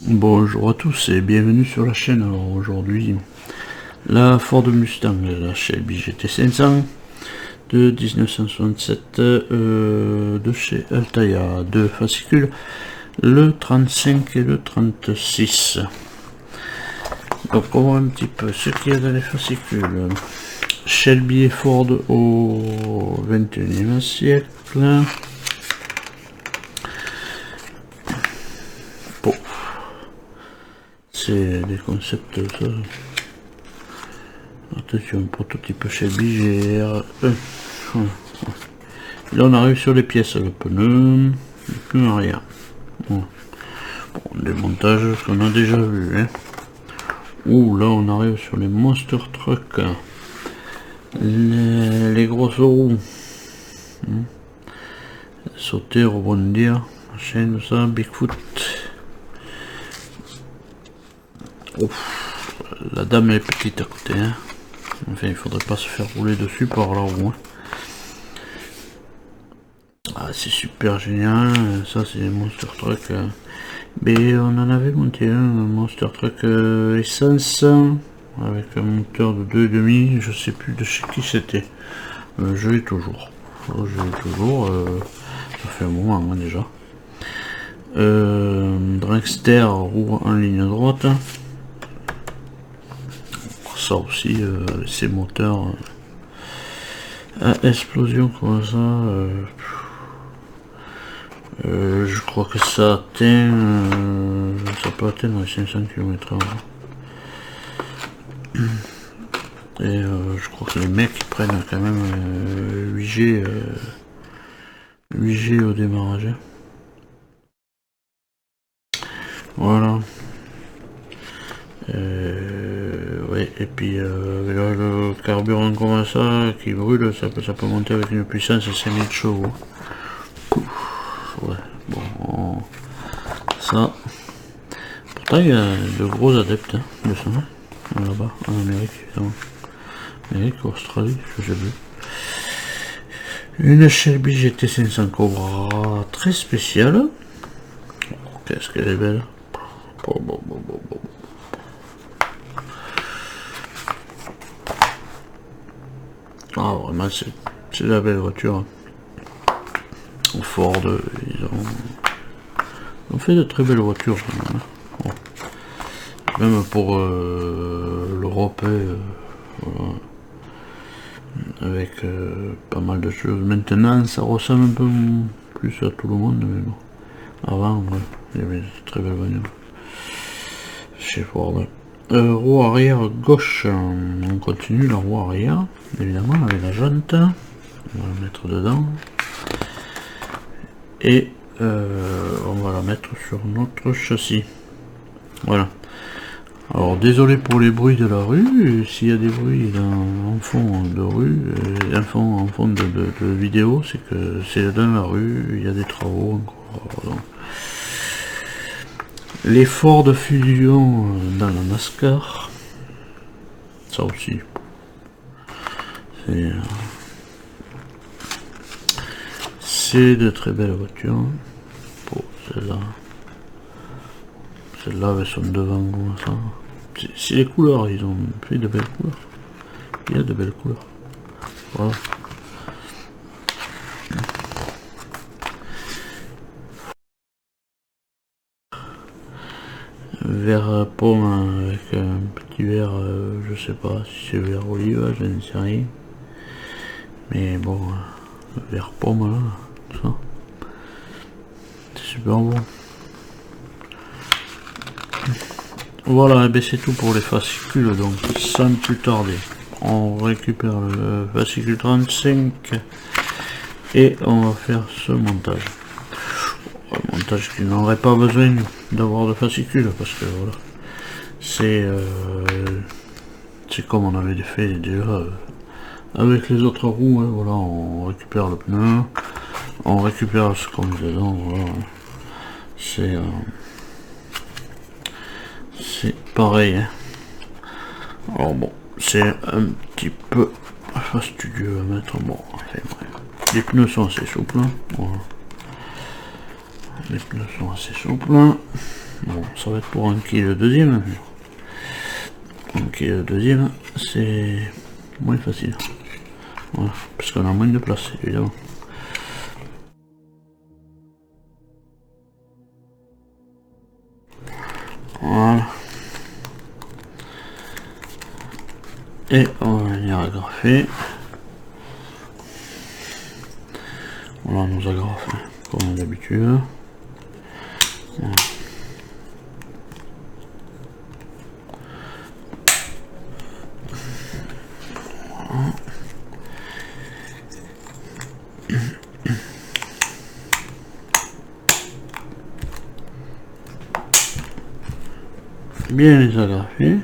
Bonjour à tous et bienvenue sur la chaîne. Alors aujourd'hui, la Ford Mustang, la Shelby GT500 de 1967 de chez Altaïa, deux fascicules, le 35 et le 36. Donc on voit un petit peu ce qu'il y a dans les fascicules. Shelby et Ford au 21e siècle. Bon. C'est des concepts ça. Attention, prototype Shelby GR1. Là on arrive sur les pièces, le pneu arrière. Bon, démontage qu'on a déjà vu. Hein. Ouh, là on arrive sur les monster trucks. Les grosses roues. Sauter, rebondir, machin, ça, Bigfoot. Ouf, la dame est petite à côté. Hein. Enfin, il faudrait pas se faire rouler dessus par la roue. Hein. Ah, c'est super génial. Ça, c'est les monster truck. Mais on en avait monté un monster truck essence avec un moteur de 2,5. Je sais plus de chez qui c'était. Je l'ai toujours. Ça fait un moment hein, déjà. Dragster roue en ligne droite. Ça aussi, ces moteurs à explosion comme ça. Je crois que ça atteint, ça peut atteindre les 500 km/h. Et je crois que les mecs prennent quand même 8G, 8G au démarrage. Voilà. Ouais, et puis le carburant comme ça qui brûle, ça peut monter avec une puissance de 5000 chevaux. Ouais, bon, ça. Pourtant, il y a de gros adeptes hein, de ça, là-bas, en Amérique, évidemment. Amérique, Australie, je sais plus. Une Shelby GT500 Cobra très spéciale. Qu'est-ce qu'elle est belle. Ah, vraiment, c'est la belle voiture. Ford, ils ont fait de très belles voitures. Bon. Même pour l'Europe, voilà. Avec pas mal de choses. Maintenant, ça ressemble un peu plus à tout le monde, mais bon. Avant, ouais, il y avait de très belles bagnoles chez Ford. Roue arrière gauche, on continue la roue arrière, évidemment, avec la jante. On va la mettre dedans. Et on va la mettre sur notre châssis. Voilà. Alors désolé pour les bruits de la rue, s'il y a des bruits en fond de rue, en fond de vidéo, c'est que c'est dans la rue, il y a des travaux encore. Donc. Les Ford Fusion dans la NASCAR, ça aussi, c'est de très belles voitures. Bon, celle-là avec son devant comme ça. C'est les couleurs, ils ont fait de belles couleurs. Il y a de belles couleurs. Voilà. Vert pomme avec un petit verre, je sais pas si c'est vert olive, je ne sais rien. Mais bon, vert pomme là, ça. C'est super bon. Voilà, et bien c'est tout pour les fascicules, donc sans plus tarder, on récupère le fascicule 35 et on va faire ce montage. Un montage qui n'aurait pas besoin d'avoir de fascicule parce que voilà, c'est comme on avait fait déjà avec les autres roues, hein, voilà, on récupère le pneu, on récupère ce qu'on met dedans, voilà. C'est pareil. Hein. Alors bon, c'est un petit peu fastidieux à mettre. Bon, enfin bref. Les pneus sont assez souples. Voilà. Les pneus sont assez souples. Bon, ça va être pour un qui est le deuxième. Un qui est le deuxième, c'est moins facile. Voilà, parce qu'on a moins de place, évidemment. Voilà. Et on va venir agrafer. Voilà, on nous agrafe comme d'habitude. Voilà. Bien les agrafer.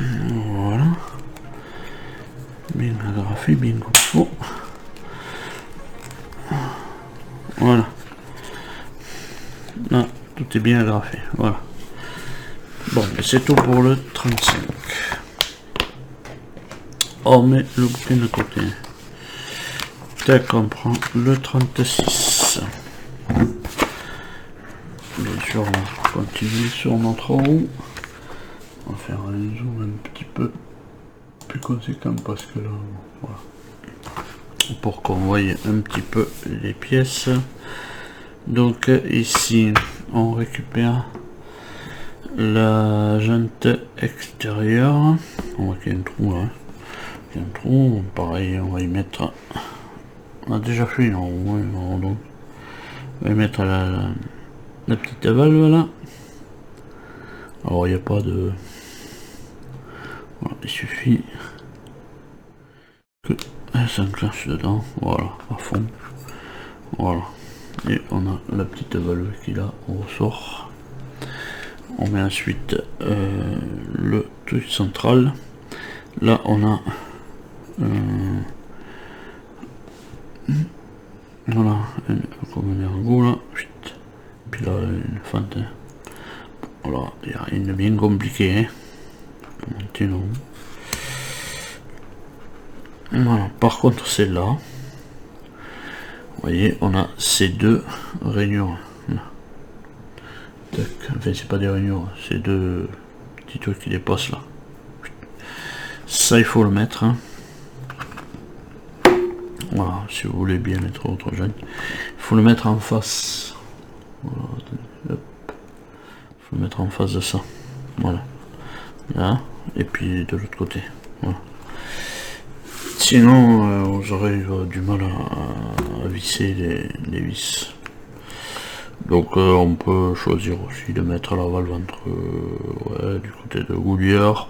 Voilà. Bien agrafé, bien comme il faut. Voilà. Là, tout est bien agrafé. Voilà. Bon, et c'est tout pour le 35. On met le bouquin de côté. Tac, on prend le 36. Bien sûr, on va continuer sur notre roue. On va faire un zoom un petit peu plus conséquent parce que là, voilà. Pour qu'on voie un petit peu les pièces. Donc ici, on récupère la jante extérieure. On voit qu'il y a un trou là. Il y a un trou, pareil, on va y mettre. On a déjà fait non, donc on va y mettre la petite valve là. Alors il n'y a pas de. Voilà, il suffit que elle s'enclenche dedans, voilà, à fond. Voilà. Et on a la petite valve qui là on ressort. On met ensuite le truc central. Là on a voilà, comme un ergot là. Puis là une fente. Voilà, il n'y a rien de bien compliqué. Hein. Monter là. Voilà, par contre celle-là. Vous voyez, on a ces deux rainures. Enfin, c'est pas des rainures, c'est deux petits trucs qui dépassent là. Ça, il faut le mettre. Hein. Voilà, si vous voulez bien mettre autre gêne. Il faut le mettre en face. Voilà, attendez, hop. Il faut le mettre en face de ça. Voilà. Là, et puis de l'autre côté. Voilà. Sinon, vous aurez du mal à visser les vis. Donc on peut choisir aussi de mettre la valve entre ouais, du côté de Goulière.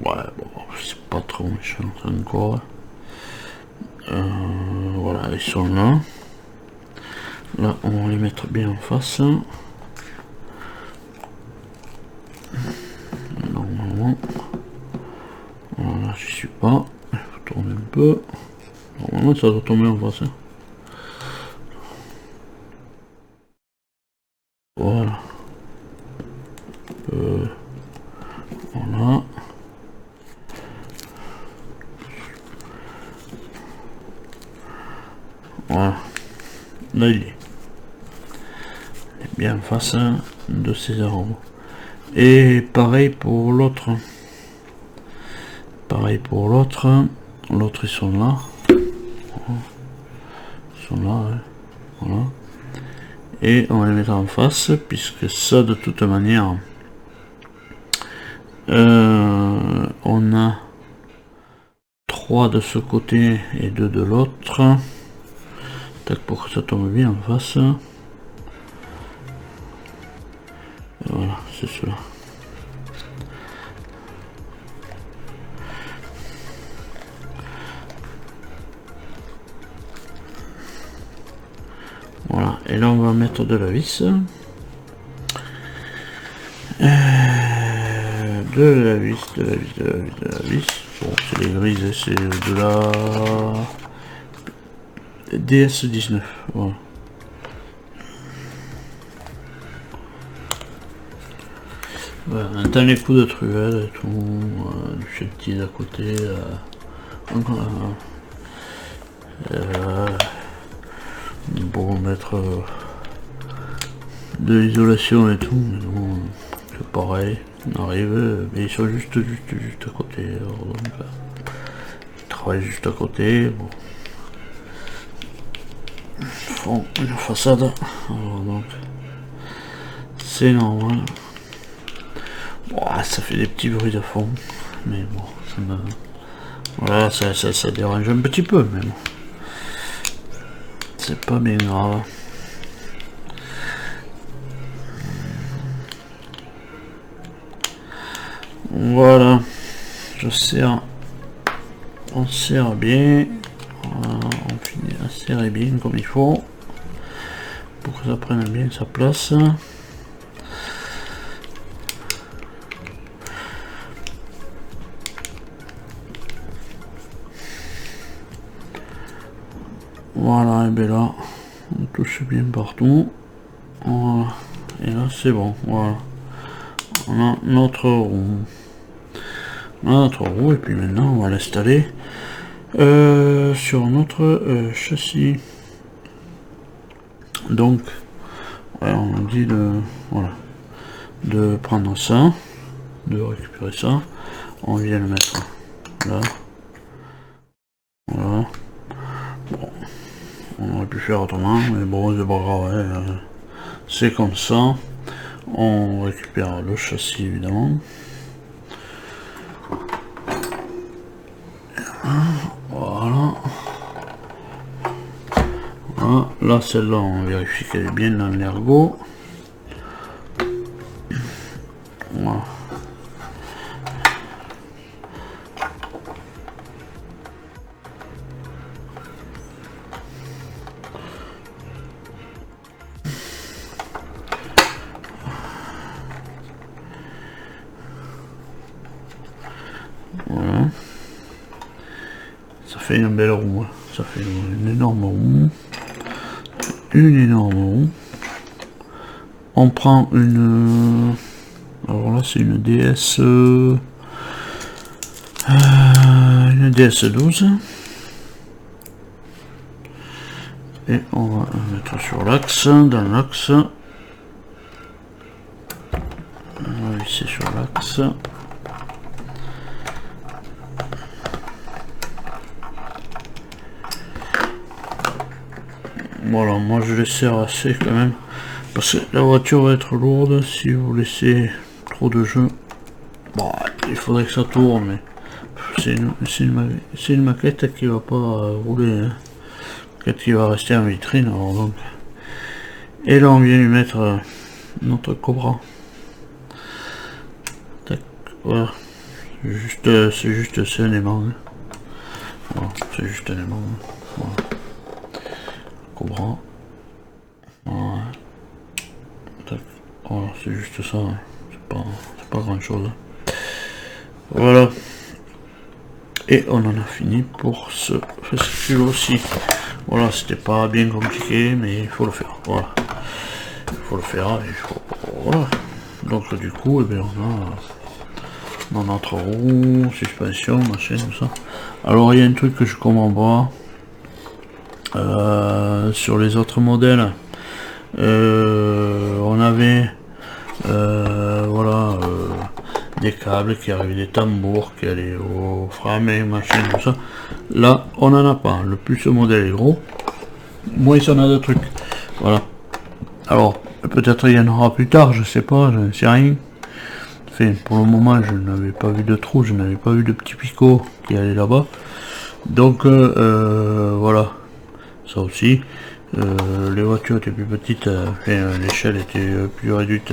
Ouais, bon, c'est pas trop méchant encore. Voilà, ils sont là. Là, on va les mettre bien en face. Normalement. Voilà, j'y suis pas. Il faut tourner un peu. Normalement, ça doit tomber en face. Voilà. Voilà. Voilà. Là, il est bien en face de ces arrows. Et pareil pour l'autre. Pareil pour l'autre. L'autre, ils sont là. Ils sont là, hein. Voilà. Et on va les mettre en face, puisque ça, de toute manière, on a 3 de ce côté et 2 de l'autre. Tac, pour que ça tombe bien en face. Et voilà, c'est cela. Voilà, et là on va mettre de la vis. De la vis. Bon, c'est les grises, c'est de la DS19. Voilà. Voilà, on entend les coups de truelle et tout, du cheptier d'à côté. Pour mettre de l'isolation et tout, mais bon, c'est pareil, on arrive, mais ils sont juste à côté, alors donc, ils travaillent juste à côté, bon. Ils font une façade, alors donc, c'est normal. Bon, ça fait des petits bruits de fond, mais bon, ça me... Voilà, ça dérange un petit peu, mais bon. C'est pas bien grave. Voilà, je serre, on serre bien, voilà, on finit à serrer bien comme il faut, pour que ça prenne bien sa place. Voilà, et bien là, on touche bien partout, voilà, et là c'est bon, voilà, on a notre roue. Et puis maintenant on va l'installer sur notre châssis. Donc ouais, on nous dit de, voilà, de prendre ça, de récupérer ça, on vient le mettre là, voilà. Bon, on aurait pu faire autrement, mais bon, c'est pas grave, hein, c'est comme ça. On récupère le châssis évidemment. Voilà. Voilà. Là, celle-là, on vérifie qu'elle est bien dans l'ergot. Voilà. Voilà. Ça fait une belle roue, ça fait une énorme roue. Une énorme roue. On prend une... alors là c'est une DS... une DS12. Et on va la mettre sur l'axe, dans l'axe. On va visser sur l'axe. Voilà, moi je les serre assez quand même, parce que la voiture va être lourde si vous laissez trop de jeu. Bon, il faudrait que ça tourne, mais c'est une maquette qui va pas rouler, hein. Maquette qui va rester en vitrine, alors donc. Et là on vient lui mettre notre Cobra. Tac, voilà. C'est juste un aimant, hein. Voilà, c'est juste un aimant, hein. Voilà. Cobra. Voilà. Voilà, c'est juste ça, hein. C'est pas grand chose. Voilà. Et on en a fini pour ce fascicule aussi. Voilà, c'était pas bien compliqué, mais il faut le faire. Voilà. Il faut le faire, il faut. Voilà. Donc du coup, eh bien, on a notre roue, suspension, machin, tout ça. Alors il y a un truc que je comprends pas. Sur les autres modèles, on avait voilà, des câbles qui arrivaient, des tambours qui allaient au frame et machin, tout ça. Là on n'en a pas. Le plus ce modèle est gros, moins il y en a de trucs. Voilà. Alors peut-être il y en aura plus tard, je sais pas, je ne sais rien. Enfin, pour le moment je n'avais pas vu de trou, je n'avais pas vu de petit picot qui allait là-bas. Donc voilà, ça aussi. Les voitures étaient plus petites, l'échelle était plus réduite.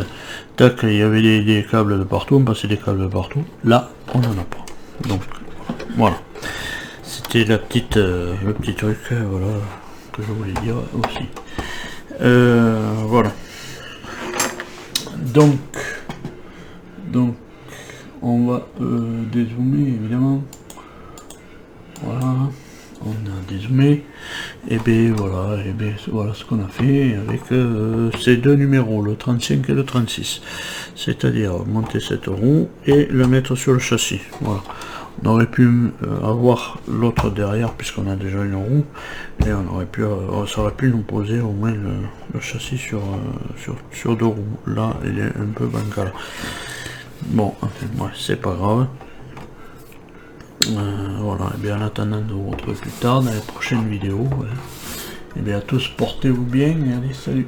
Tac, il y avait des câbles de partout, on passait des câbles de partout. Là, on n'en a pas. Donc voilà. C'était le petit truc, voilà, que je voulais dire aussi. Voilà. Donc on va dézoomer évidemment. Voilà, on a dézoomé, et bien voilà ce qu'on a fait avec ces deux numéros, le 35 et le 36, c'est-à-dire monter cette roue et la mettre sur le châssis. Voilà, On aurait pu avoir l'autre derrière puisqu'on a déjà une roue, et on aurait pu, ça aurait pu nous poser au moins le châssis sur 2 roues. Là il est un peu bancal. Bon, enfin, ouais, c'est pas grave. Voilà, et bien en attendant de vous retrouver plus tard dans les prochaines vidéos, et bien à tous, portez-vous bien et allez, salut.